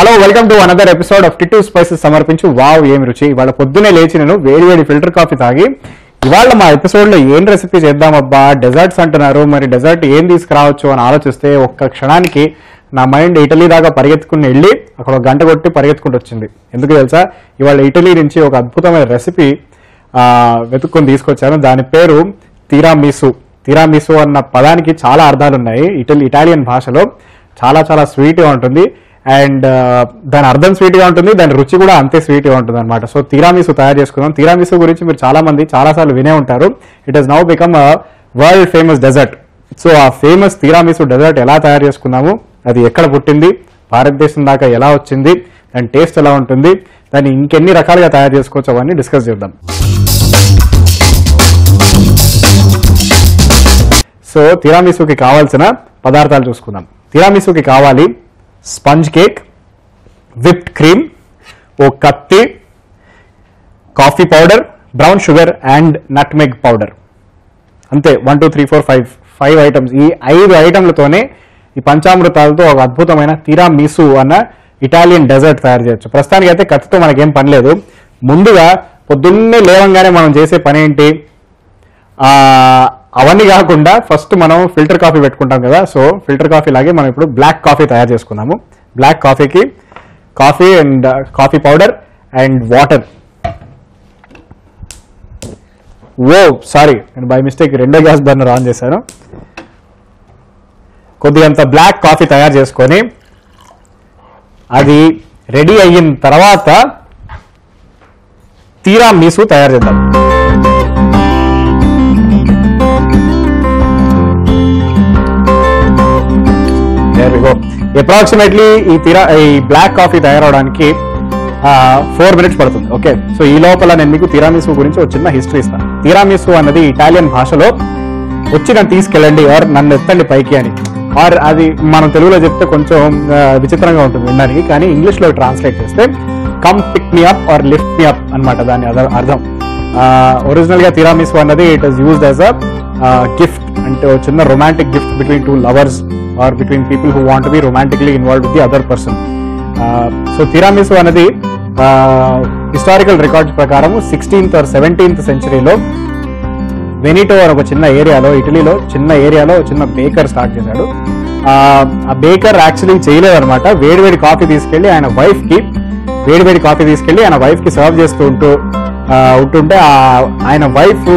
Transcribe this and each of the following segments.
Hello welcome to another episode of టిట్టు spices సమర్పించు wow ఏమి రుచి. ఇవాళ పొద్దునే లేచి నేను వేడి ఫిల్టర్ కాఫీ తాగి ఇవాళ మా ఎపిసోడ్లో ఏం రెసిపీ చేద్దామబ్బా, డెజర్ట్స్ అంటున్నారు, మరి డెజర్ట్ ఏం తీసుకురావచ్చు అని ఆలోచిస్తే ఒక్క క్షణానికి నా మైండ్ ఇటలీ దాకా పరిగెత్తుకుని వెళ్ళి అక్కడ ఒక గంట కొట్టి పరిగెత్తుకుంటూ వచ్చింది. ఎందుకు తెలుసా, ఇవాళ ఇటలీ నుంచి ఒక అద్భుతమైన రెసిపీ వెతుక్కొని తీసుకొచ్చాను. దాని పేరు తిరామిసు. తిరామిసు అన్న పదానికి చాలా అర్థాలు ఉన్నాయి. ఇటాలియన్ భాషలో చాలా చాలా స్వీట్గా ఉంటుంది అండ్ దాని అర్థం స్వీట్గా ఉంటుంది, దాని రుచి కూడా అంతే స్వీట్గా ఉంటుంది అనమాట. సో తిరామిసు తయారు చేసుకుందాం. తిరామిసు గురించి మీరు చాలాసార్లు వినే ఉంటారు. It has now become a world famous dessert. So ఆ ఫేమస్ తిరామిసు డెజర్ట్ ఎలా తయారు చేసుకున్నాము, అది ఎక్కడ పుట్టింది, భారతదేశం దాకా ఎలా వచ్చింది, దాని టేస్ట్ ఎలా ఉంటుంది, దాన్ని ఇంకెన్ని రకాలుగా తయారు చేసుకోవచ్చు అవన్నీ డిస్కస్ చేద్దాం. సో తిరామిసుకి కావాల్సిన పదార్థాలు చూసుకుందాం. తిరామిసుకి కావాలి స్పంజ్ కేక్, విప్డ్ క్రీమ్, ఓ కత్తి, coffee powder, brown sugar and nutmeg powder. అంతే. 1 2 3 4 5 ఐటమ్స్. ఈ 5 ఐటమ్లతోనే ఈ పంచామృతాలతో ఒక అద్భుతమైన తిరామిసు అన్న ఇటాలియన్ డెజర్ట్ తయారు చేయొచ్చు. ప్రస్తుతానికి అయితే కత్తితో మనకేం పని లేదు. ముందుగా పొద్దున్నే లేవంగానే మనం చేసే పని ఏంటి, అవన్నీ కాకుండా ఫస్ట్ మనం ఫిల్టర్ కాఫీ పెట్టుకుంటాం కదా. సో ఫిల్టర్ కాఫీ లాగే మనం ఇప్పుడు బ్లాక్ కాఫీ తయారు చేసుకున్నాము. బ్లాక్ కాఫీకి coffee and coffee powder and water. Sorry, నేను బై మిస్టేక్ రెండో గ్యాస్ బర్నర్ ఆన్ చేశాను. కొద్దిగంత బ్లాక్ కాఫీ తయారు చేసుకొని అది రెడీ అయిన తర్వాత తిరామిసు తయారు చేద్దాం. అప్రాక్సిమేట్లీ ఈ బ్లాక్ కాఫీ తయారవడానికి 4 minutes పడుతుంది. ఓకే, సో ఈ లోపల నేను మీకు తిరామిసు గురించి ఒక చిన్న హిస్టరీ ఇస్తాను. తిరామిసు అన్నది ఇటాలియన్ భాషలో వచ్చి నన్ను తీసుకెళ్ళండి ఆర్ నన్ను ఎత్తండి పైకి అని, ఆర్ అది మనం తెలుగులో చెప్తే కొంచెం విచిత్రంగా ఉంటుంది వినడానికి, కానీ ఇంగ్లీష్లో ట్రాన్స్లేట్ చేస్తే come pick me up or lift me up అనమాట దాని అర్థం. ఒరిజినల్ గా తిరామిసు అన్నది it is used as a gift, అంటే ఒక చిన్న romantic gift between 2 lovers or between people who want to be romantically involved with the other person. So tiramisu anadi historical records ప్రకారం 16th or 17th centuryలో వెనిటో అని ఒక చిన్న ఏరియాలో, ఇటలీలో చిన్న ఏరియాలో చిన్న బేకర్ స్టార్ట్ చేశాడు. ఆ బేకర్ యాక్చువల్లీ చేయలేదన్నమాట. వేడివేడి కాఫీ తీసుకెళ్లి ఆయన వైఫ్ కి సర్వ్ చేస్తూ ఉంటుంటే ఆయన వైఫ్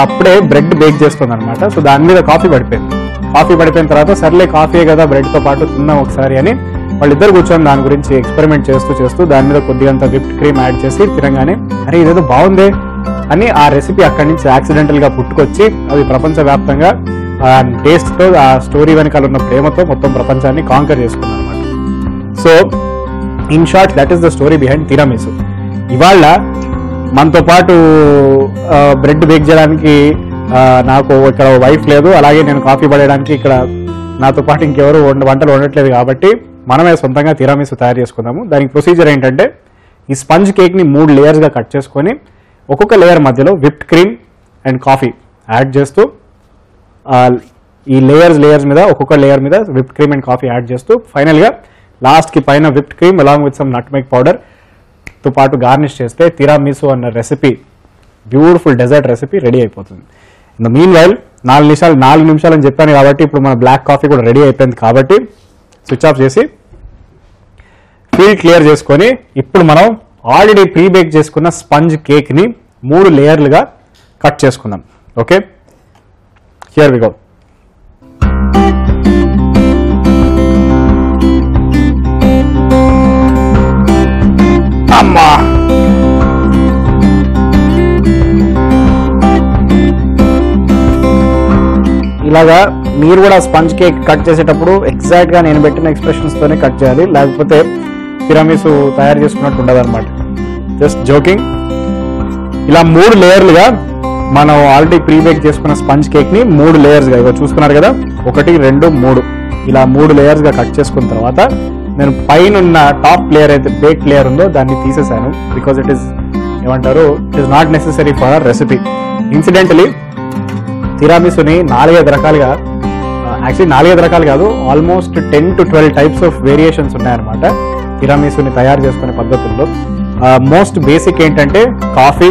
అప్పుడే బ్రెడ్ బేక్ చేస్తుంది అనమాట. సో దాని మీద కాఫీ పడిపోయిన తర్వాత సర్లే కాఫీ కదా బ్రెడ్ తో పాటు తిన్నాం ఒకసారి అని వాళ్ళిద్దరు కూర్చొని దాని గురించి ఎక్స్పెరిమెంట్ చేస్తూ దాని మీద కొద్దిగంత విప్డ్ క్రీమ్ యాడ్ చేసి తినగానే అరే ఇదేదో బాగుందే అని ఆ రెసిపీ అక్కడి నుంచి యాక్సిడెంటల్ గా పుట్టుకొచ్చి అది ప్రపంచవ్యాప్తంగా టేస్ట్ తో, ఆ స్టోరీ వెనకాల ఉన్న ప్రేమతో మొత్తం ప్రపంచాన్ని కాంకర్ చేసుకుంది అనమాట. So in short that is the story behind తిరామిసు. ఇవాళ మనతో పాటు బ్రెడ్ బేక్ చేయడానికి నాకు ఇక్కడ వైఫ్ లేదు, అలాగే నేను కాఫీ పడేయడానికి ఇక్కడ నాతో పాటు ఇంకెవరు వంటలు వండట్లేదు, కాబట్టి మనమే సొంతంగా తిరామిసు తయారు చేసుకుందాము. దానికి ప్రొసీజర్ ఏంటంటే ఈ స్పంజ్ కేక్ని 3 లేయర్స్గా కట్ చేసుకొని ఒక్కొక్క లేయర్ మధ్యలో whipped cream and coffee add చేస్తూ ఈ లేయర్స్ మీద ఒక్కొక్క లేయర్ మీద whipped cream and coffee add చేస్తూ ఫైనల్గా లాస్ట్కి పైన whipped cream along with some nutmeg powder తో పాటు గార్నిష్ చేస్తే తిరామిసు అన్న recipe, beautiful dessert recipe ready అయిపోతుంది. ఇన్ ద మీన్ వైల్ 4 నిమిషాలు అని చెప్పాను కాబట్టి ఇప్పుడు మన బ్లాక్ కాఫీ కూడా రెడీ అయిపోయింది. కాబట్టి స్విచ్ ఆఫ్ చేసి ఫీల్ క్లియర్ చేసుకొని ఇప్పుడు మనం ఆల్రెడీ ప్రీ బేక్ చేసుకున్న స్పంజ్ కేక్ని 3 లేయర్లుగా కట్ చేసుకుందాం. Okay, here we go. అమ్మా, ఇలాగా మీరు కూడా స్పంజ్ కేక్ కట్ చేసేటప్పుడు ఎగ్జాక్ట్ గా నేను పెట్టిన ఎక్స్ప్రెషన్స్ తోనే కట్ చేయాలి, లేకపోతే తిరామిసు తయారు చేసుకున్నట్టు ఉండదు అనమాట. Just joking. ఇలా 3 లేయర్లుగా మనం ఆల్రెడీ ప్రీ బేక్ చేసుకున్న స్పంజ్ కేక్ ని 3 లేయర్స్గా ఇవ్వ చూసుకున్నారు కదా, 1 2 3 ఇలా 3 లేయర్స్గా కట్ చేసుకున్న తర్వాత నేను పైన టాప్ లేయర్ అయితే బేక్ లేయర్ ఉందో దాన్ని తీసేసాను. Because it is not necessary for recipe. Incidentally తిరామిసుని 4-5 రకాలుగా, యాక్చువల్లీ 4-5 రకాలు కాదు, almost 10 to 12 types of variations ఉన్నాయన్నమాట. తిరామిసుని తయారు చేసుకునే పద్ధతుల్లో మోస్ట్ బేసిక్ ఏంటంటే coffee,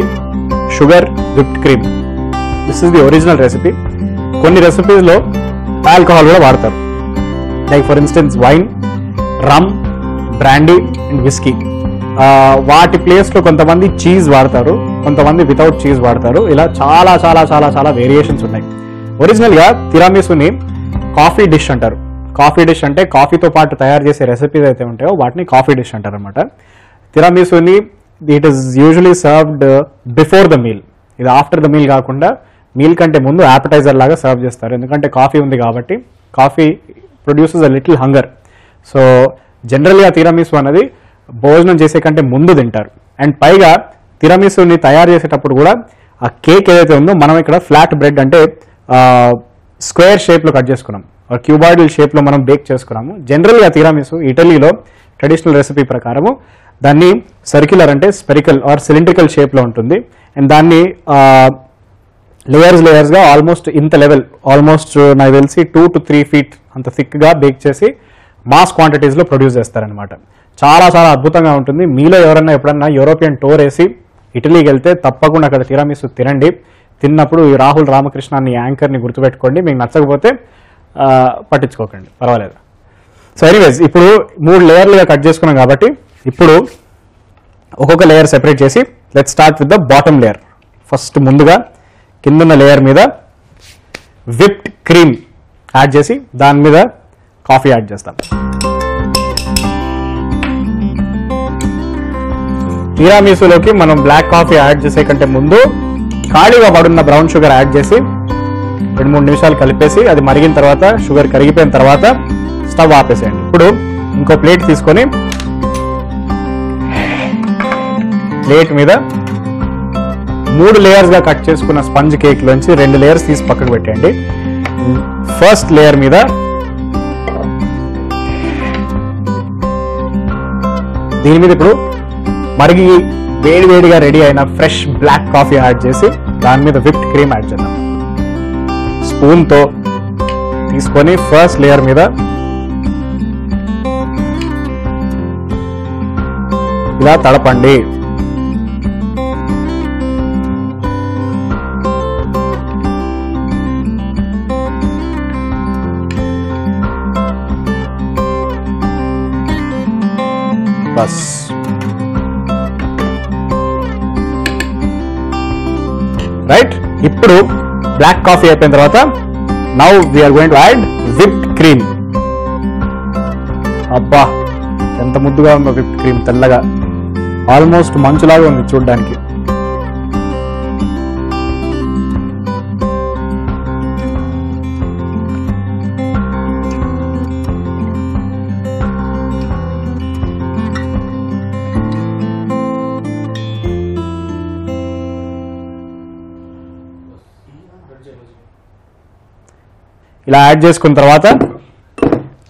sugar, whipped cream. This is the original recipe. కొన్ని రెసిపీస్లో ఆల్కహాల్ కూడా వాడతారు, like for instance wine, rum, brandy and whisky. వాటి ప్లేస్లో కొంతమంది చీజ్ వాడతారు, కొంతమంది వితౌట్ చీజ్ వాడతారు. ఇలా చాలా చాలా చాలా చాలా వేరియేషన్స్ ఉన్నాయి. ఒరిజినల్గా తిరామిసుని కాఫీ డిష్ అంటారు. కాఫీ డిష్ అంటే కాఫీతో పాటు తయారు చేసే రెసిపీస్ అయితే ఉంటాయో వాటిని కాఫీ డిష్ అంటారు అనమాట. తిరామిసుని it is usually served before the meal. ఇది ఆఫ్టర్ ద మీల్ కాకుండా మీల్ కంటే ముందు యాపటైజర్ లాగా సర్వ్ చేస్తారు. ఎందుకంటే కాఫీ ఉంది కాబట్టి coffee produces a little hunger. So జనరల్గా తిరామిసు అనేది భోజనం చేసే కంటే ముందు తింటారు. అండ్ పైగా తిరామిసుని తయారు చేసేటప్పుడు కూడా ఆ కేక్ ఏదైతే ఉందో మనం ఇక్కడ ఫ్లాట్ బ్రెడ్ అంటే స్క్వేర్ షేప్లో కట్ చేసుకున్నాం, క్యూబాయిడల్ షేప్లో మనం బేక్ చేసుకున్నాము. జనరల్గా తిరామిసు ఇటలీలో ట్రెడిషనల్ రెసిపీ ప్రకారము దాన్ని సర్క్యులర్ అంటే స్పెరికల్ ఆర్ సిలిండ్రికల్ షేప్లో ఉంటుంది. అండ్ దాన్ని లేయర్స్గా ఆల్మోస్ట్ ఇంత లెవెల్, ఆల్మోస్ట్ నాకు తెలిసి 2 to 3 feet అంత థిక్గా బేక్ చేసి మాస్ క్వాంటిటీస్లో ప్రొడ్యూస్ చేస్తారనమాట. చాలా చాలా అద్భుతంగా ఉంటుంది. మీలో ఎవరన్నా ఎప్పుడన్నా యూరోపియన్ టూర్ వేసి ఇటలీకి వెళ్తే తప్పకుండా అక్కడ తిరామిసు తినండి. తిన్నప్పుడు ఈ రాహుల్ రామకృష్ణ అనే యాంకర్ని గుర్తుపెట్టుకోండి. మీకు నచ్చకపోతే పట్టించుకోకండి, పర్వాలేదు. సో ఎనీవేస్, ఇప్పుడు 3 లేయర్లుగా కట్ చేసుకున్నాం కాబట్టి ఇప్పుడు ఒక్కొక్క లేయర్ సెపరేట్ చేసి let's start with the bottom layer. First ముందుగా కిందన్న లేయర్ మీద విప్డ్ క్రీమ్ యాడ్ చేసి దాని మీద కాఫీ యాడ్ చేస్తాం. తిరామిసులోకి మనం బ్లాక్ కాఫీ యాడ్ చేసే కంటే ముందు ఖాళీగా పడున్న బ్రౌన్ షుగర్ యాడ్ చేసి 2-3 నిమిషాలు కలిపేసి అది మరిగిన తర్వాత షుగర్ కరిగిపోయిన తర్వాత స్టవ్ ఆపేసేయండి. ఇప్పుడు ఇంకో ప్లేట్ తీసుకొని ప్లేట్ మీద 3 లేయర్స్గా కట్ చేసుకున్న స్పంజ్ కేక్ లోంచి 2 లేయర్స్ తీసి పక్కకు పెట్టండి. ఫస్ట్ లేయర్ మీద దీని మీద ఇప్పుడు మరిగి వేడివేడిగా రెడీ అయిన ఫ్రెష్ బ్లాక్ కాఫీ యాడ్ చేసి దాని మీద విప్డ్ క్రీమ్ యాడ్ చేద్దాం. స్పూన్తో తీసుకొని ఫస్ట్ లేయర్ మీద ఇలా తడపండి. బస్ రైట్. ఇప్పుడు బ్లాక్ కాఫీ అయిపోయిన తర్వాత now we're going to add whipped cream. అబ్బా ఎంత ముద్దుగా ఉందో విప్డ్ క్రీమ్, తెల్లగా ఆల్మోస్ట్ మంచులాగా ఉంది చూడడానికి. ఇలా యాడ్ చేసుకున్న తర్వాత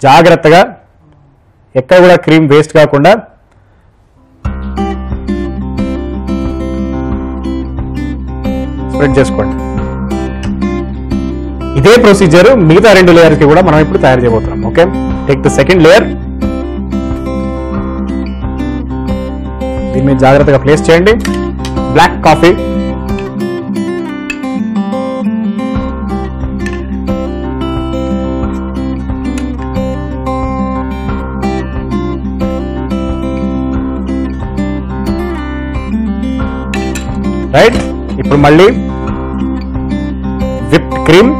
జాగ్రత్తగా ఎక్కడ కూడా క్రీమ్ వేస్ట్ కాకుండా స్ప్రెడ్ చేసుకోండి. ఇదే ప్రొసీజర్ మిగతా 2 లేయర్స్ కి కూడా మనం ఇప్పుడు తయారు చేయబోతున్నాం. Okay, take the second layer. దీన్ని జాగ్రత్తగా ప్లేస్ చేయండి. Black coffee, right. ఇప్పుడు మళ్ళీ విప్డ్ క్రీమ్,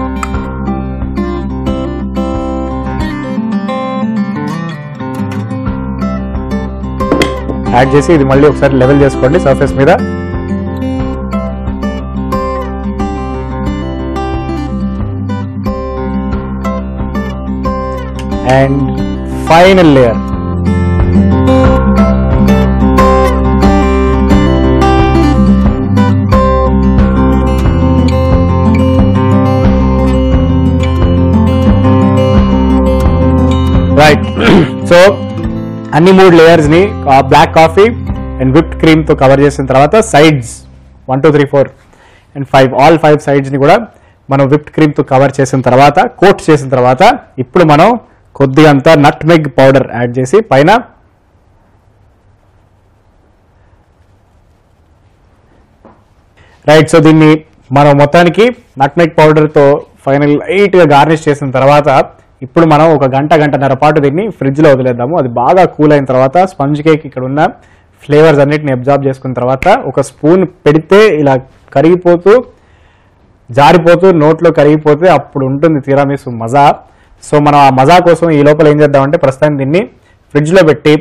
యాడ్ చేసి ఇది మళ్ళీ ఒకసారి లెవెల్ చేసుకోండి సర్ఫేస్ మీద. And final layer. Right. So అన్ని 3 లేయర్స్ ని black coffee and whipped cream తో కవర్ చేసిన తర్వాత సైడ్స్ 1 2 3 4 అండ్ 5 ఆల్ 5 సైడ్స్ ని కూడా మనం విప్డ్ క్రీమ్ తో కవర్ చేసిన తర్వాత, కోట్ చేసిన తర్వాత ఇప్పుడు మనం కొద్దిగంత నట్ మెగ్ పౌడర్ యాడ్ చేసి పైన రైట్. సో దీన్ని మనం మొత్తానికి నట్మెగ్ పౌడర్తో ఫైనల్ లైట్గా గార్నిష్ చేసిన తర్వాత ఇప్పుడు మనం ఒక గంటన్నర పాటు దీన్ని ఫ్రిడ్జ్లో వదిలేద్దాము. అది బాగా కూల్ అయిన తర్వాత స్పంజ్ కేక్ ఇక్కడ ఉన్న ఫ్లేవర్స్ అన్నిటిని అబ్జార్బ్ చేసుకున్న తర్వాత ఒక స్పూన్ పెడితే ఇలా కరిగిపోతూ జారిపోతూ నోట్లో కరిగిపోతే అప్పుడు ఉంటుంది తిరామిసు మజా. సో మనం ఆ మజా కోసం ఈ లోపల ఏం చేద్దామంటే ప్రస్తుతానికి దీన్ని ఫ్రిడ్జ్లో పెట్టి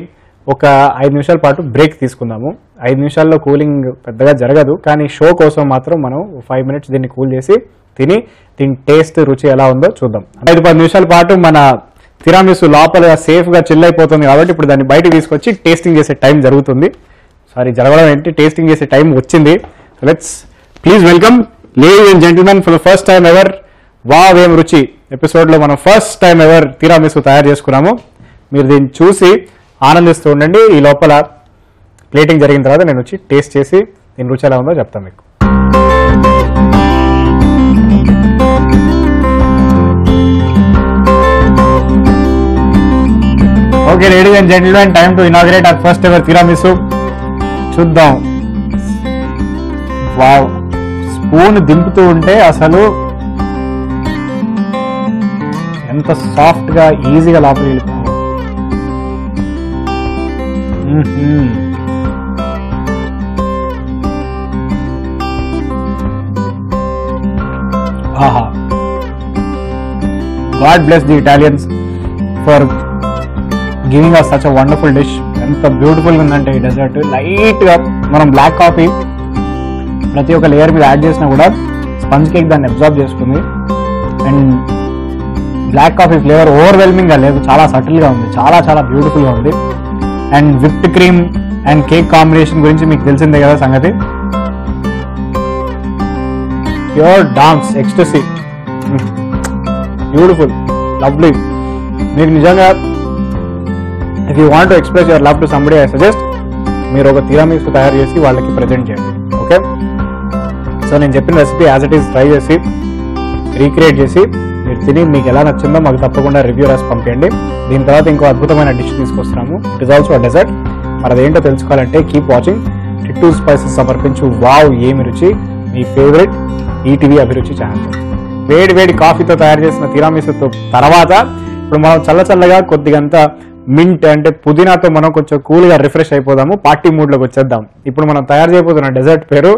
ఒక 5 నిమిషాల పాటు బ్రేక్ తీసుకుందాము. 5 నిమిషాల్లో కూలింగ్ పెద్దగా జరగదు, కానీ షో కోసం మాత్రం మనం 5 మినిట్స్ దీన్ని కూల్ చేసి తిని దీని టేస్ట్ రుచి ఎలా ఉందో చూద్దాం. 5-10 నిమిషాల పాటు మన తిరామిసు లోపల సేఫ్గా చిల్ అయిపోతుంది కాబట్టి ఇప్పుడు దాన్ని బయటకు తీసుకొచ్చి టేస్టింగ్ చేసే టైం జరుగుతుంది. జరగడం ఏంటి, టేస్టింగ్ చేసే టైం వచ్చింది. Let's please welcome ladies and gentlemen for the first time ever wow ఏం రుచి ఎపిసోడ్లో మనం ఫస్ట్ టైం ఎవర్ తిరామిసు తయారు చేసుకున్నాము. మీరు దీన్ని చూసి ఆనందిస్తూ ఉండండి. ఈ లోపల ప్లేటింగ్ జరిగిన తర్వాత నేను వచ్చి టేస్ట్ చేసి దీని రుచి ఎలా ఉందో చెప్తాను మీకు. Okay ladies and gentlemen, time to inaugurate our first ever tiramisu. చూద్దాం. వావ్, స్పూన్ దింపుతూ ఉంటే అసలు ఎంత సాఫ్ట్ గా ఈజీగా లోపలికి వెళ్ళిపోతుంది. ఆహా, God bless the Italians for giving us such a wonderful dish. ఎంత బ్యూటిఫుల్ గా ఉందంటే ఈ డెజర్ట్. లైట్ గా మనం బ్లాక్ కాఫీ ప్రతి ఒక్క లేయర్ మీద యాడ్ చేసినా కూడా స్పంజ్ కేక్ దాన్ని అబ్జార్బ్ చేసుకుంది. And black coffee flavour overwhelming గా లేదు, చాలా సటిల్ గా ఉంది, చాలా చాలా బ్యూటిఫుల్ గా ఉంది. And whipped cream and cake combination గురించి మీకు తెలిసిందే కదా సంగతి. Pure dance ecstasy, beautiful, lovely. మీకు నిజంగా if you want to express your love to somebody, I suggest మీరు ఒక తిరామిసు తయారు చేసి వాళ్ళకి ప్రజెంట్ చేయండి. ఓకే, సో నేను చెప్పిన recipe as it is try చేసి రీక్రియేట్ చేసి మీరు తిని మీకు ఎలా నచ్చిందో మాకు తప్పకుండా రివ్యూ రాసి పంపించండి. దీని తర్వాత ఇంకో అద్భుతమైన డిష్ తీసుకొస్తున్నాము. It is also dessert. మరి అదేంటో తెలుసుకోవాలంటే కీప్ వాచింగ్ టిట్టూ స్పైసెస్ సమర్పించు వావ్ ఏమి రుచి, మీ ఫేవరెట్ ఈటీవీ అభిరుచి ఛానల్. వేడి వేడి కాఫీతో తయారు చేసిన తిరామిసుతో తర్వాత ఇప్పుడు మనం చల్లగా కొద్దిగంత మింట్ అంటే పుదీనాతో మనం కొంచెం కూల్గా రిఫ్రెష్ అయిపోదాము, పార్టీ మూడ్లోకి వచ్చేద్దాం. ఇప్పుడు మనం తయారు చేయబోతున్న డెజర్ట్ పేరు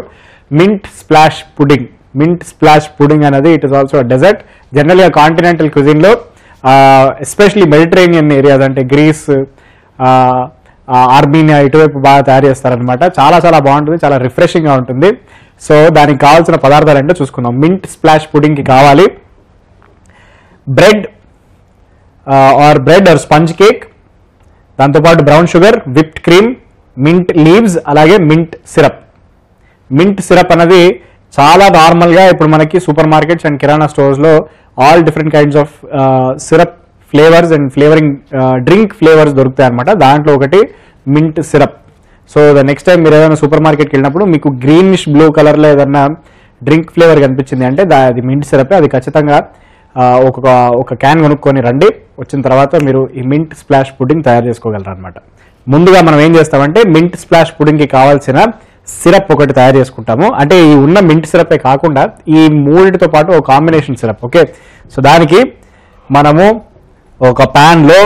mint splash pudding. Mint splash pudding అనేది ఇట్ ఇస్ ఆల్సో డెజర్ట్. జనరల్గా కాంటినెంటల్ క్విజిన్లో ఎస్పెషలీ మెడిటరేనియన్ ఏరియాస్ అంటే గ్రీస్, ఆర్మీనియా ఇటువైపు బాగా తయారు చేస్తారనమాట. చాలా చాలా బాగుంటుంది, చాలా రిఫ్రెషింగ్గా ఉంటుంది. సో దానికి కావాల్సిన పదార్థాలు అంటే చూసుకుందాం. మింట్ స్ప్లాష్ పుడింగ్కి కావాలి బ్రెడ్ ఆర్ స్పంజ్ కేక్, దాంతోపాటు brown sugar, whipped cream, mint leaves, అలాగే మింట్ సిరప్. మింట్ సిరప్ అనేది చాలా నార్మల్గా ఇప్పుడు మనకి సూపర్ మార్కెట్స్ అండ్ కిరాణా స్టోర్స్లో all different kinds of syrup flavours and flavouring drink flavours దొరుకుతాయి అనమాట. దాంట్లో ఒకటి mint syrup. So the next time మీరు ఏదైనా సూపర్ మార్కెట్కి వెళ్ళినప్పుడు మీకు గ్రీనిష్ బ్లూ కలర్లో ఏదైనా డ్రింక్ ఫ్లేవర్ కనిపించింది అంటే అది మింట్ సిరప్. అది ఖచ్చితంగా ఒక క్యాన్ కొనుక్కొని రండి. వచ్చిన తర్వాత మీరు ఈ మింట్ స్ప్లాష్ పుడింగ్ తయారు చేసుకోగలరు అనమాట. ముందుగా మనం ఏం చేస్తామంటే మింట్ స్ప్లాష్ పుడింగ్కి కావాల్సిన సిరప్ ఒకటి తయారు చేసుకుంటాము. అంటే ఈ ఉన్న మింట్ సిరపే కాకుండా ఈ మూడింటితో పాటు ఒక కాంబినేషన్ సిరప్. ఓకే, సో దానికి మనము ఒక ప్యాన్లో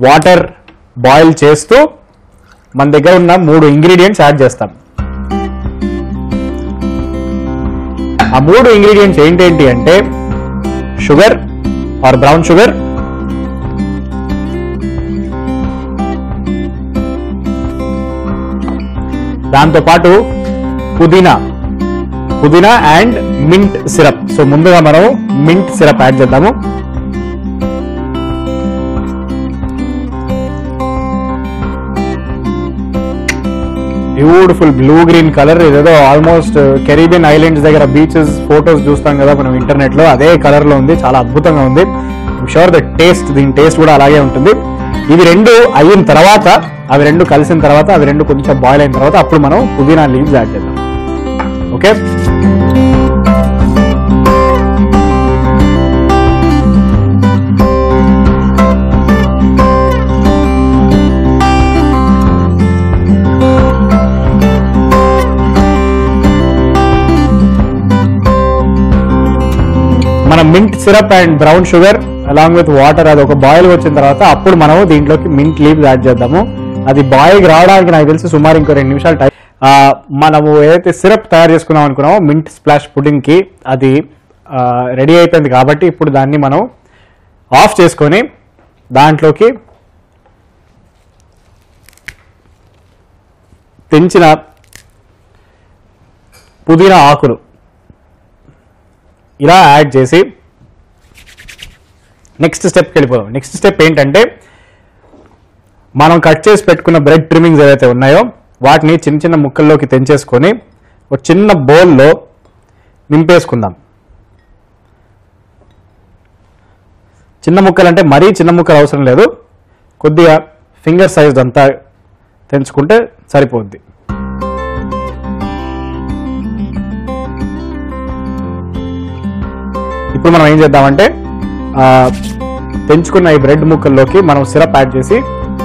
వాటర్ బాయిల్ చేస్తూ మన దగ్గర ఉన్న 3 ఇంగ్రీడియంట్స్ యాడ్ చేస్తాం. ఆ 3 ఇంగ్రీడియంట్స్ ఏంటేంటి అంటే షుగర్ ఆర్ బ్రౌన్ షుగర్, దాంతోపాటు పుదీనా అండ్ మింట్ సిరప్. సో ముందుగా మనం మింట్ సిరప్ యాడ్ చేద్దాము. బ్యూటిఫుల్ బ్లూ గ్రీన్ కలర్, ఇదేదో ఆల్మోస్ట్ కెరీబియన్ ఐలాండ్స్ దగ్గర బీచెస్ ఫోటోస్ చూస్తాం కదా మనం ఇంటర్నెట్ లో, అదే కలర్ లో ఉంది. చాలా అద్భుతంగా ఉంది. షూర్ ద టేస్ట్, దీని టేస్ట్ కూడా అలాగే ఉంటుంది. ఇవి రెండు అయిన తర్వాత, అవి రెండు కలిసిన తర్వాత, అవి రెండు కొంచెం బాయిల్ అయిన తర్వాత అప్పుడు మనం పుదీనా లీవ్స్ యాడ్ చేద్దాం. Okay, mint syrup and brown sugar along with water అది ఒక బాయిల్ వచ్చిన తర్వాత అప్పుడు మనం దీంట్లోకి మింట్ లీవ్స్ యాడ్ చేద్దాము. అది బాయిల్ రావడానికి నాకు తెలిసి సుమారు ఇంకో 2 నిమిషాలు టైం. మనము ఏదైతే సిరప్ తయారు చేసుకున్నాం అనుకున్నామో మింట్ స్ప్లాష్ పుడింగ్ కి అది రెడీ అయిపోయింది కాబట్టి ఇప్పుడు దాన్ని మనం ఆఫ్ చేసుకొని దాంట్లోకి తెంచిన పుదీనా ఆకులు ఇలా యాడ్ చేసి నెక్స్ట్ స్టెప్కి వెళ్ళిపోదాం. నెక్స్ట్ స్టెప్ ఏంటంటే మనం కట్ చేసి పెట్టుకున్న బ్రెడ్ ట్రిమ్మింగ్స్ ఏవైతే ఉన్నాయో వాటిని చిన్న చిన్న ముక్కల్లోకి తెంచేసుకొని ఒక చిన్న బౌల్లో నింపేసుకుందాం. చిన్న ముక్కలు అంటే మరీ చిన్న ముక్కలు అవసరం లేదు, కొద్దిగా ఫింగర్ సైజ్ అంతా తెంచుకుంటే సరిపోద్ది. ఇప్పుడు మనం ఏం చేద్దామంటే తెంచుకున్న ఈ బ్రెడ్ ముక్కల్లోకి మనం సిరప్ యాడ్ చేసి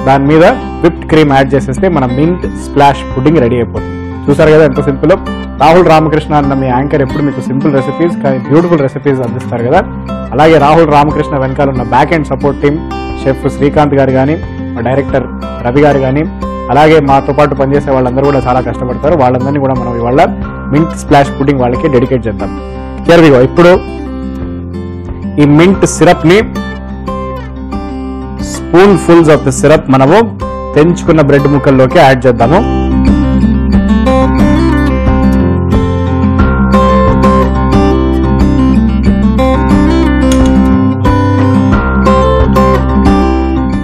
దాని మీద విప్డ్ క్రీమ్ యాడ్ చేసేస్తే మన మింట్ స్ప్లాష్ పుడ్డింగ్ రెడీ అయిపోతుంది. చూసారు కదా ఎంత సింపుల్. రాహుల్ రామకృష్ణ అన్న మీ యాంకర్ ఎప్పుడు మీకు సింపుల్ రెసిపీస్ కానీ బ్యూటిఫుల్ రెసిపీస్ అందిస్తారు కదా. అలాగే రాహుల్ రామకృష్ణ వెనకాల ఉన్న back and support team chef Srikanth గారు కానీ మా డైరెక్టర్ రవి గారు కానీ అలాగే మాతో పాటు పనిచేసే వాళ్ళందరూ కూడా చాలా కష్టపడతారు. వాళ్ళందరినీ కూడా మనం ఇవాళ మింట్ స్ప్లాష్ పుడ్డింగ్ వాళ్ళకి డెడికేట్ చేద్దాం. Here we go. ఇప్పుడు ఈ మింట్ సిరప్ ని spoonfuls of the syrup మనము తెంచుకున్న బ్రెడ్ ముక్కల్లోకి యాడ్ చేద్దాము.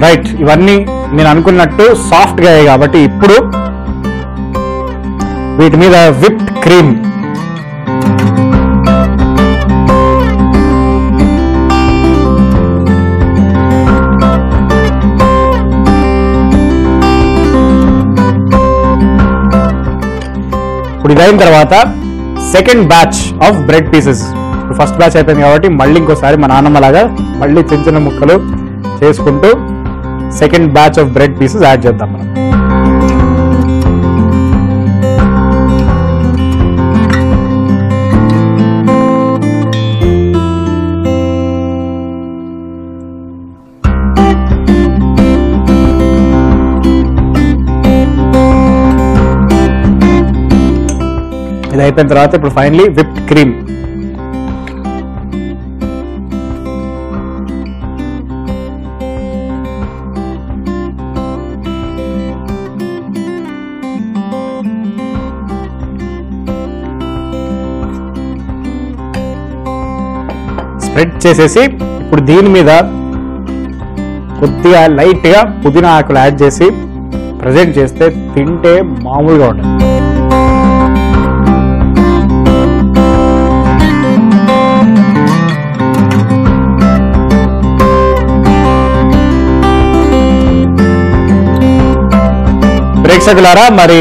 రైట్, ఇవన్నీ నేను అనుకున్నట్టు సాఫ్ట్ గా అయ్యాయి కాబట్టి ఇప్పుడు వీటి మీద విప్డ్ క్రీమ్ ఇప్పుడు ఇదైన తర్వాత second batch of bread pieces. First batch అయిపోయింది కాబట్టి మళ్ళీ ఇంకోసారి మా నాన్నమ్మలాగా మళ్ళీ చిన్న చిన్న ముక్కలు చేసుకుంటూ second batch of bread pieces add చేద్దాం మనం. ఇది అయిపోయిన తర్వాత ఇప్పుడు ఫైనలీ విప్డ్ క్రీమ్. స్ప్రెడ్ చేసేసి ఇప్పుడు దీని మీద కొద్దిగా లైట్ గా పుదీనా ఆకులు యాడ్ చేసి ప్రజెంట్ చేస్తే తింటే మామూలుగా ఉండదు. ప్రేక్షకులారా, మరి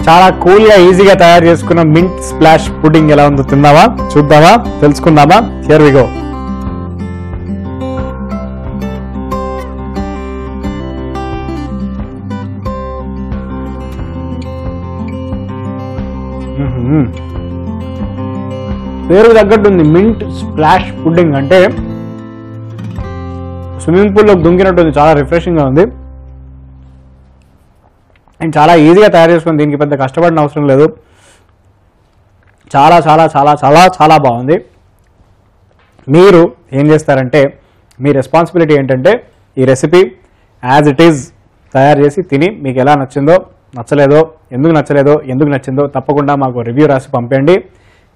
చాలా కూల్ గా ఈజీగా తయారు చేసుకున్న మింట్ స్ప్లాష్ పుడ్డింగ్ ఎలా ఉందో తిందామా, చూద్దామా, తెలుసుకుందామా. Here we go. పేరు తగ్గట్టుంది మింట్ స్ప్లాష్ పుడ్డింగ్ అంటే స్విమ్మింగ్ పూల్లో దుంకినట్టుంది. చాలా రిఫ్రెషింగ్ గా ఉంది అండ్ చాలా ఈజీగా తయారు చేసుకుని దీనికి పెద్ద కష్టపడిన అవసరం లేదు. చాలా చాలా చాలా చాలా చాలా బాగుంది. మీరు ఏం చేస్తారంటే మీ రెస్పాన్సిబిలిటీ ఏంటంటే ఈ రెసిపీ యాజ్ ఇట్ ఈజ్ తయారు చేసి తిని మీకు ఎలా నచ్చిందో నచ్చలేదో ఎందుకు నచ్చిందో తప్పకుండా మాకు రివ్యూ రాసి పంపండి.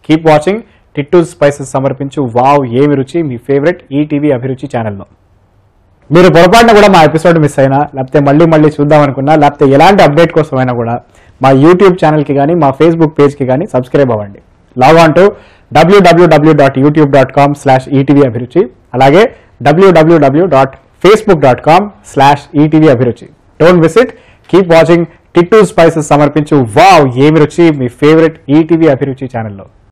కీప్ వాచింగ్ టిట్టూస్ స్పైసెస్ సమర్పించు వావ్ ఏమి రుచి మీ ఫేవరెట్ ఈటీవీ అభిరుచి ఛానల్లో. మీరు పొరపాటున కూడా మా ఎపిసోడ్ మిస్ అయినా లేకపోతే మళ్ళీ చూద్దాం అనుకున్నా లేకపోతే ఎలాంటి అప్డేట్ కోసమైనా కూడా మా యూట్యూబ్ ఛానల్కి కానీ మా ఫేస్బుక్ పేజ్కి కానీ సబ్స్క్రైబ్ అవ్వండి. లాగ్ ఆన్ టు www.youtube.com/etvabhiruchi అలాగే www.facebook.com/etvabhiruchi. Don't miss it. Keep watching Tittu's spices సమర్పించు వావ్ ఏమి రుచి మీ ఫేవరెట్ ఈటీవీ అభిరుచి ఛానల్లో.